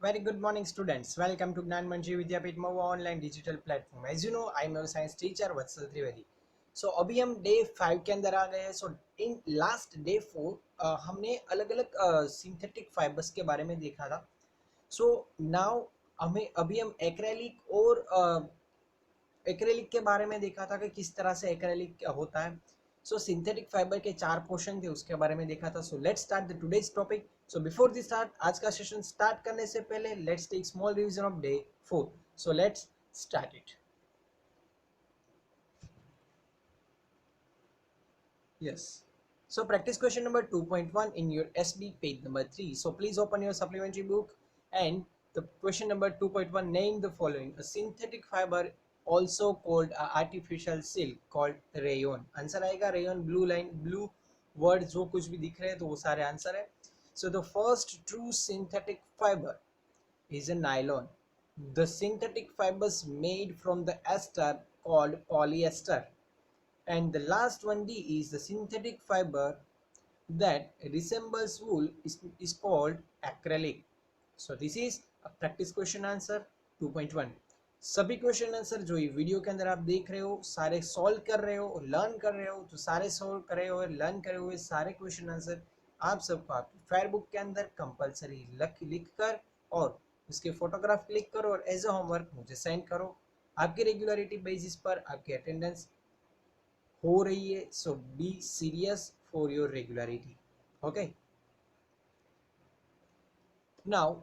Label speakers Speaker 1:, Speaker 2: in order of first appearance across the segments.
Speaker 1: Very good morning, students. Welcome to Gnan Manji Vidyapit Mova online digital platform. As you know, I am your science teacher Vatsal Trivedi. So अभी हम day 5 के अंदर आ गए हैं. So in last day 4 हमने अलग अलग synthetic fibres के बारे में देखा था. So now हमें अभी हम एक्रेलिक और एक्रेलिक के बारे में देखा था कि किस तरह से एक्रेलिक होता है. सो सिंथेटिक फाइबर के 4 पोर्शन थे, उसके बारे में देखा था. So let's start the today's topic. So before the start, आज का सेशन स्टार्ट करने से पहले let's take small revision of day 4. So let's start it. Yes. So practice question number 2.1 in your SB page number 3. So please open your supplementary book and the question number 2.1, name the following. A synthetic fiber also called a artificial silk called rayon. Answer आएगा rayon, blue line, blue word जो कुछ भी दिख रहे हैं तो वो सारे आंसर है. So the first true synthetic fiber is a nylon. The synthetic fibers made from the ester called polyester. And the last one D is the synthetic fiber that resembles wool is called acrylic. So this is a practice question answer 2.1. सभी question answer जो ये video के अंदर आप देख रहे हो सारे सॉल्व कर रहे हो और लर्न कर रहे हो, तो सारे सॉल्व कर रहे हो और लर्न करे हुए सारे क्वेश्चन आंसर आप सबको आपकी फेयर बुक के अंदर कंपलसरी लिख कर और उसके फोटोग्राफ क्लिक करो और एज अ होमवर्क मुझे सेंड करो. आपकी रेगुलरिटी बेसिस पर आपकी अटेंडेंस हो रही है. So be serious for your regularity. Okay, now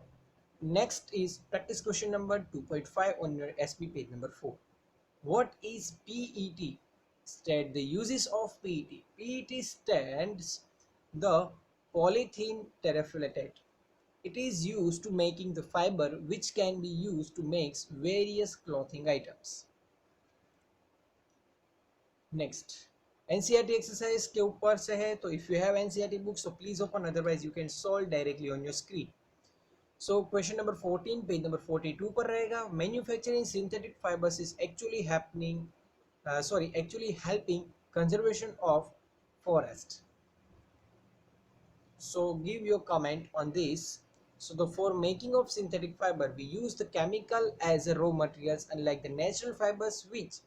Speaker 1: next is practice question number 2.5 on your SB page number 4. What is PET? State the uses of PET. PET stands the polythene terephthalate. It is used to making the fiber which can be used to make various clothing items. Next, NCERT exercise के ऊपर से है, तो if you have NCERT book so please open, otherwise you can solve directly on your screen. So question number 14 page number 42 पर रहेगा. Manufacturing synthetic fibres is actually happening actually helping conservation of forest. So give your comment on this. So the for making of synthetic fiber we use the chemical as a raw materials, unlike the natural fibers which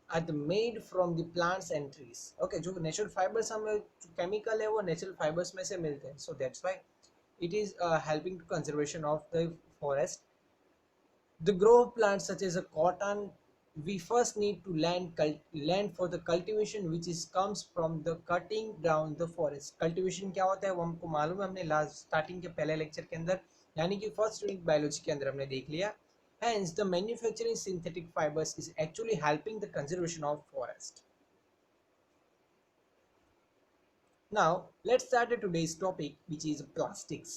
Speaker 1: are the made from the plants and trees. Okay, जो natural fibers हमें chemical है वो natural fibers में से मिलते हैं. So that's why it is helping to conservation of the forest. The grow of plants such as a cotton, we first need to land for the cultivation which is comes from the cutting down the forest. Cultivation क्या होता है वो हमको मालूम है, हमने last starting के पहले लेक्चर के अंदर यानी कि फर्स्ट यूनिट बायोलॉजी के अंदर हमने देख लिया. Hence, the manufacturing synthetic fibers is actually helping the conservation of forest. Now, let's start today's topic, which is plastics.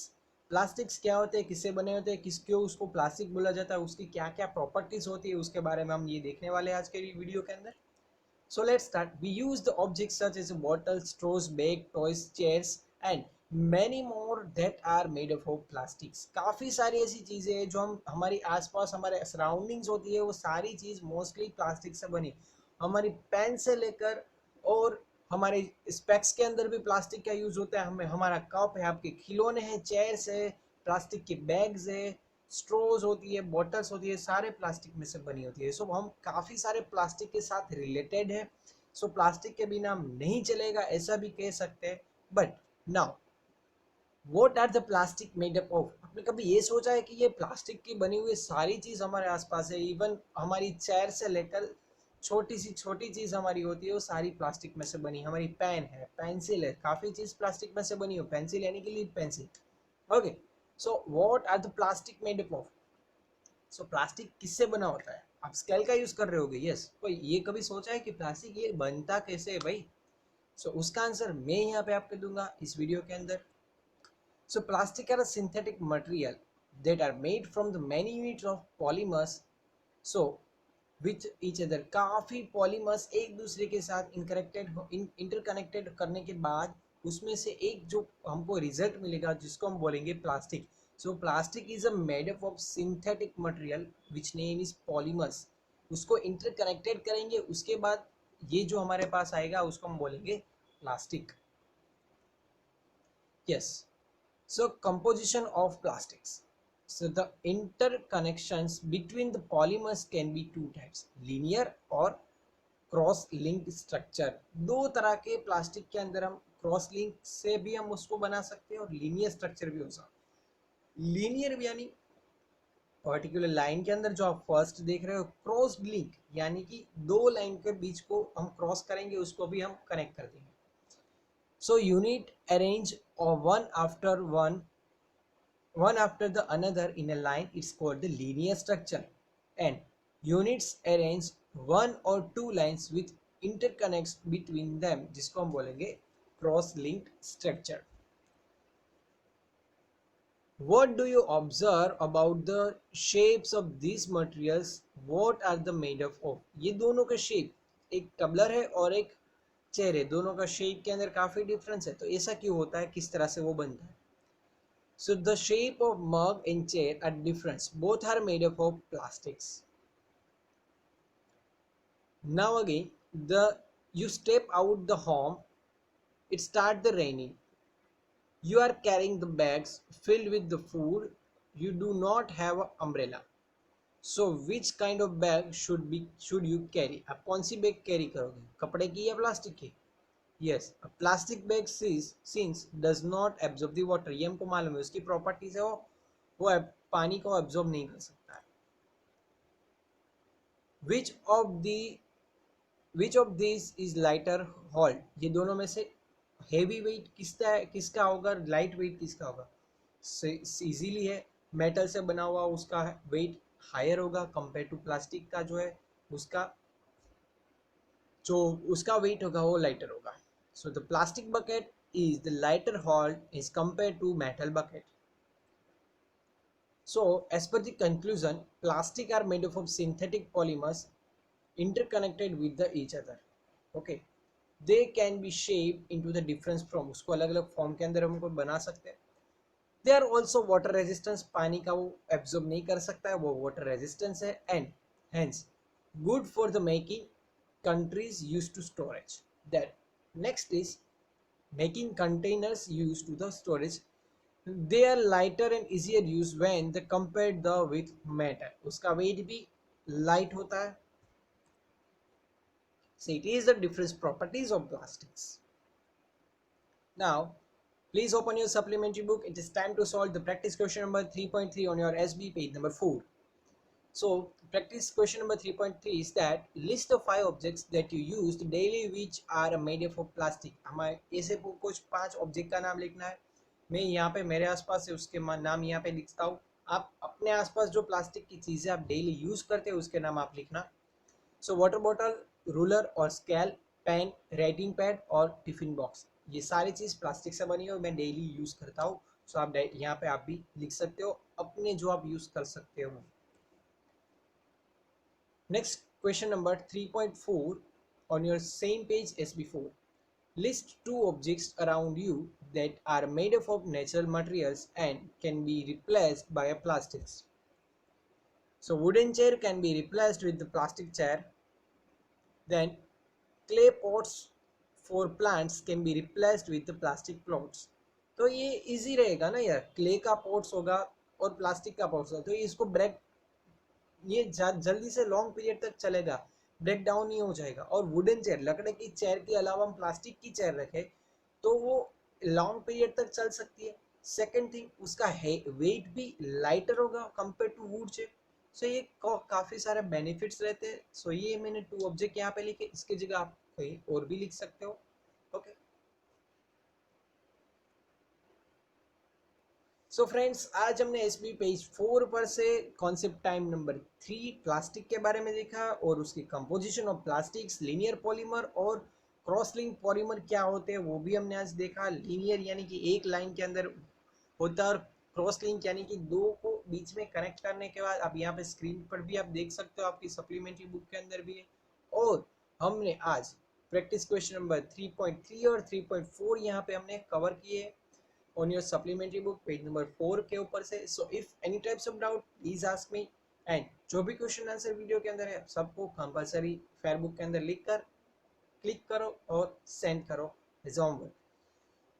Speaker 1: Plastics क्या होते हैं, किससे बने होते हैं, किसके उसको प्लास्टिक बोला जाता है, उसकी क्या क्या प्रॉपर्टीज होती है, उसके बारे में हम ये देखने वाले हैं आज के वीडियो के अंदर. So let's start. We use the objects such as bottle, straws, bag, toys, chairs and many more that are made up of plastics. काफ़ी सारी ऐसी चीज़ें हैं जो हम हमारे आसपास हमारे सराउंडिंग्स होती है वो सारी चीज़ मोस्टली प्लास्टिक से बनी. हमारी पेन से लेकर और हमारे स्पेक्स के अंदर भी प्लास्टिक का यूज़ होता है. हमें हमारा कप है, आपके खिलौने हैं, चेयर्स है, प्लास्टिक के बैग्स है, स्ट्रोज होती है, बॉटल्स होती है, सारे प्लास्टिक में से बनी होती है. सो हम काफ़ी सारे प्लास्टिक के साथ रिलेटेड है. सो प्लास्टिक के बिना हम नहीं चलेगा ऐसा भी कह सकते हैं. But now what are the plastic made up of. आपने कभी ये सोचा है कि ये प्लास्टिक की बनी हुई सारी चीज़ हमारे आसपास है, इवन हमारी चेयर से लेकर छोटी सी छोटी चीज़ हमारी होती है वो सारी प्लास्टिक में से बनी. हमारी पेन है, पेंसिल है, काफ़ी चीज़ प्लास्टिक में से बनी हो. पेंसिल यानी कि lead pencil. Okay, so what are the plastic made up of. So plastic किससे बना होता है. आप स्केल का यूज़ कर रहे होगे. यस, कोई ये कभी सोचा है कि प्लास्टिक ये बनता कैसे है भाई. सो उसका आंसर मैं यहाँ पे आपको दूंगा इस वीडियो के अंदर. So plastic are a synthetic material that are made from the many units of polymers. So with each other, काफ़ी polymers एक दूसरे के साथ इंटरकनेक्टेड करने के बाद उसमें से एक जो हमको रिजल्ट मिलेगा जिसको हम बोलेंगे plastic. So plastic is a made up of synthetic material which name is polymers. उसको इंटरकनेक्टेड करेंगे उसके बाद ये जो हमारे पास आएगा उसको हम बोलेंगे plastic. Yes. So composition of plastics. So the interconnections between the polymers can be two types, linear और क्रॉस लिंक्ड स्ट्रक्चर। दो तरह के प्लास्टिक के अंदर हम क्रॉस लिंक से भी हम उसको बना सकते हैं और लीनियर स्ट्रक्चर भी हो सकता है। लीनियर यानी पर्टिकुलर लाइन के अंदर जो आप फर्स्ट देख रहे हो, क्रॉस लिंक यानी कि दो लाइन के बीच को हम क्रॉस करेंगे, उसको भी हम कनेक्ट कर देंगे। So unit arrange one after the another in a line, it's called the linear structure, and units arrange one or two lines with interconnects between them, जिसको हम बोलेंगे cross linked structure. What do you observe about the shapes of these materials? What are the made of? ये दोनों का shape, एक टबलर है और एक चेयर है, दोनों का शेप के अंदर काफी डिफरेंस है। तो ऐसा क्यों होता है, किस तरह से वो बनता है? So the shape of mug and chair are different. Both are made up of plastics. Now again, you step out the home. It start the raining. You are carrying the bags filled with the food. You do not have an umbrella. So which kind of bag should you carry? आप कौन सी bag carry करोगे, कपड़े की या plastic की? Yes, a plastic bag since does not absorb the water. ये हमको मालूम है, उसकी प्रॉपर्टीज है वो पानी को एब्जॉर्ब नहीं कर सकता है। Which of the which of this is lighter hold? ये दोनों में से हेवी वेट किसका होगा, लाइट वेट किसका होगा? इजीली है, मेटल से बना हुआ उसका वेट हायर होगा कंपेयर टू प्लास्टिक का, जो है उसका वेट होगा वो लाइटर होगा। So the plastic bucket is the lighter hold is compare to metal bucket. So as per the conclusion, plastic are made up of synthetic polymers interconnected with each other. Okay, they can be shaped into the different form, उसको अलग अलग form के अंदर हमको बना सकते हैं। They are also water resistance, पानी का वो एब्जॉर्ब नहीं कर सकता है, वो वाटर रेजिस्टेंस है, and hence good for the making countries used to storage. That next is making containers used to the storage. They are lighter and easier use when they compared the with metal, उसका weight भी light होता है। So it is the different properties of plastics. Now please open your supplementary book. It is time to solve the practice question number 3.3 on your SB page number 4. So practice question number 3.3 is that list the 5 objects that you used daily which are made up of plastic. हमें ऐसे कुछ 5 object का नाम लिखना है। मैं यहाँ पे मेरे आसपास है उसके नाम यहाँ पे लिखता हूँ, आप अपने आसपास जो प्लास्टिक की चीज़ें आप डेली यूज़ करते हैं उसके नाम आप लिखना। सो वाटर बॉटल, रूलर और स्केल, पेन, राइटिंग पैड और टिफिन बॉक्स, ये सारी चीज़ प्लास्टिक से बनी है, मैं डेली यूज़ करता हूँ। सो आप यहाँ पे आप भी लिख सकते हो अपने जो आप यूज़ कर सकते हो। Next question number 3.4 on your same page as before. List 2 objects around you that are made up of natural materials and can be replaced by a plastics. So wooden chair can be replaced with the plastic chair. Then clay pots for plants can be replaced with the plastic plots. तो ये easy रहेगा ना यार, clay का pots होगा और plastic का pots होगा, तो इसको ब्रेक ये जल्दी से लॉन्ग पीरियड तक चलेगा, ब्रेक डाउन नहीं हो जाएगा। और वुडन चेयर, लकड़े की चेयर के अलावा हम प्लास्टिक की चेयर रखें तो वो लॉन्ग पीरियड तक चल सकती है। सेकंड थिंग, उसका वेट भी लाइटर होगा कंपेयर टू वुड चेयर। सो ये काफ़ी सारे बेनिफिट्स रहते हैं। सो ये मैंने 2 ऑब्जेक्ट यहाँ पे लिखे, इसकी जगह आप कहीं और भी लिख सकते हो। ओके, सो फ्रेंड्स, आज हमने एसबी पेज 4 पर से कॉन्सेप्ट टाइम नंबर 3 प्लास्टिक के बारे में देखा और उसकी composition of plastics, linear polymer और क्रॉस लिंक पॉलीमर क्या होते हैं वो भी हमने आज देखा। लीनियर यानी कि एक लाइन के अंदर होता है और क्रॉस लिंक यानी कि दो को बीच में कनेक्ट करने के बाद, आप यहाँ पे स्क्रीन पर भी आप देख सकते हो, आपकी सप्लीमेंट्री बुक के अंदर भी है। और हमने आज प्रैक्टिस क्वेश्चन नंबर 3.3 और 3.4 यहाँ पे हमने कवर किए on your supplementary book page number 4 के ऊपर से। So if any types of doubt please ask me, and जो भी क्वेश्चन आंसर वीडियो के अंदर है सबको कंपलसरी फेयर बुक के अंदर लिख कर क्लिक करो और सेंड करो एज होमवर्क।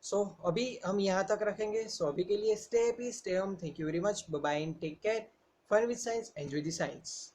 Speaker 1: सो अभी हम यहाँ तक रखेंगे। सो अभी के लिए stay happy, stay home, thank you very much, bye bye and take care. Fun with science, enjoy the science.